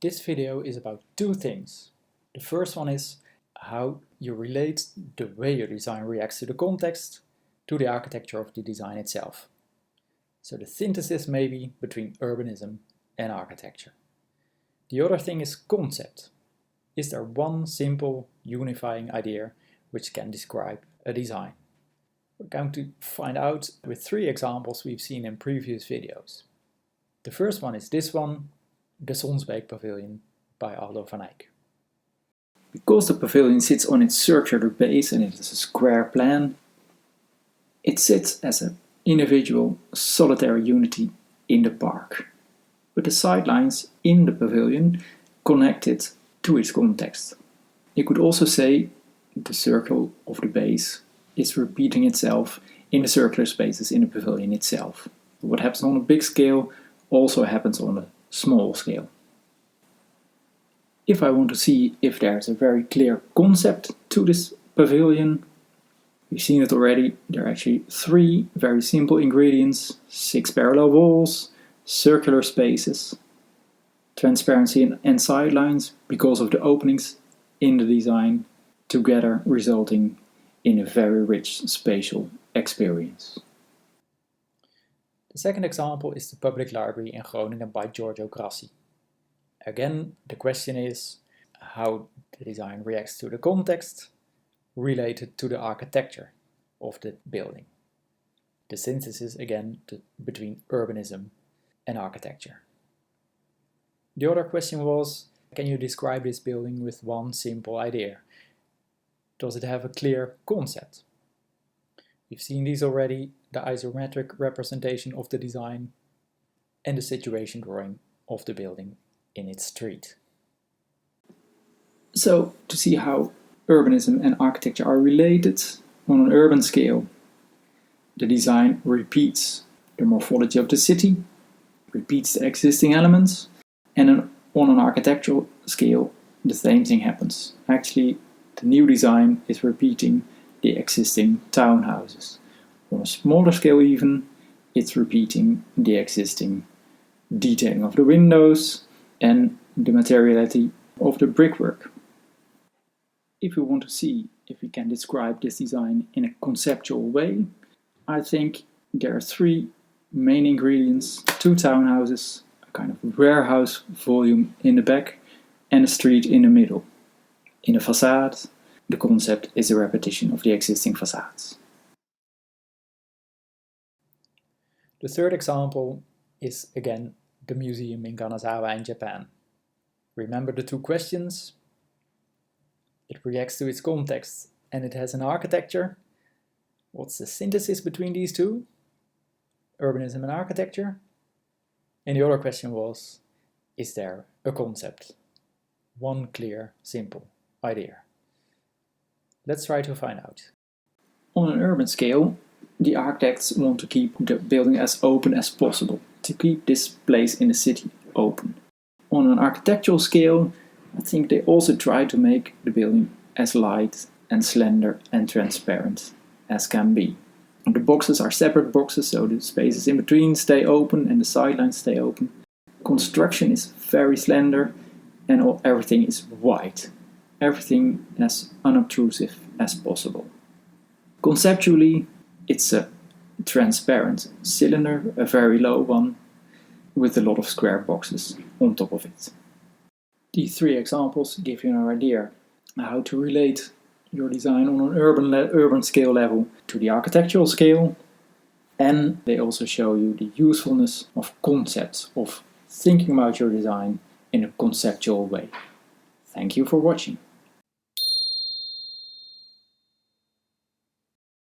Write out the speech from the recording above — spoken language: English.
This video is about two things. The first one is how you relate the way your design reacts to the context to the architecture of the design itself. So the synthesis maybe between urbanism and architecture. The other thing is concept. Is there one simple unifying idea which can describe a design? We're going to find out with three examples we've seen in previous videos. The first one is this one, the Sonsbeek Pavilion by Aldo van Eyck. Because the pavilion sits on its circular base and it is a square plan, it sits as an individual solitary unity in the park, with the sidelines in the pavilion connected to its context. You could also say the circle of the base is repeating itself in the circular spaces in the pavilion itself. What happens on a big scale also happens on a small scale. If I want to see if there's a very clear concept to this pavilion, we've seen it already, there are actually three very simple ingredients: 6 parallel walls, circular spaces, transparency and sidelines because of the openings in the design, together resulting in a very rich spatial experience. The second example is the public library in Groningen by Giorgio Grassi. Again, the question is how the design reacts to the context related to the architecture of the building. The synthesis again between urbanism and architecture. The other question was, can you describe this building with one simple idea? Does it have a clear concept? We've seen these already, the isometric representation of the design and the situation drawing of the building in its street. So, to see how urbanism and architecture are related on an urban scale, the design repeats the morphology of the city, repeats the existing elements, and on an architectural scale, the same thing happens. Actually, the new design is repeating the existing townhouses. On a smaller scale even, it's repeating the existing detailing of the windows and the materiality of the brickwork. If we want to see if we can describe this design in a conceptual way, I think there are three main ingredients: 2 townhouses, a kind of warehouse volume in the back, and a street in the middle. In the facade, the concept is a repetition of the existing facades. The third example is again the museum in Kanazawa in Japan. Remember the two questions? It reacts to its context and it has an architecture. What's the synthesis between these two? Urbanism and architecture. And the other question was, is there a concept? One clear, simple idea. Let's try to find out. On an urban scale, the architects want to keep the building as open as possible, to keep this place in the city open. On an architectural scale, I think they also try to make the building as light and slender and transparent as can be. The boxes are separate boxes, so the spaces in between stay open and the sidelines stay open. Construction is very slender and everything is white. Everything as unobtrusive as possible. Conceptually, it's a transparent cylinder, a very low one, with a lot of square boxes on top of it. These three examples give you an idea how to relate your design on an urban scale level to the architectural scale, and they also show you the usefulness of concepts, of thinking about your design in a conceptual way. Thank you for watching.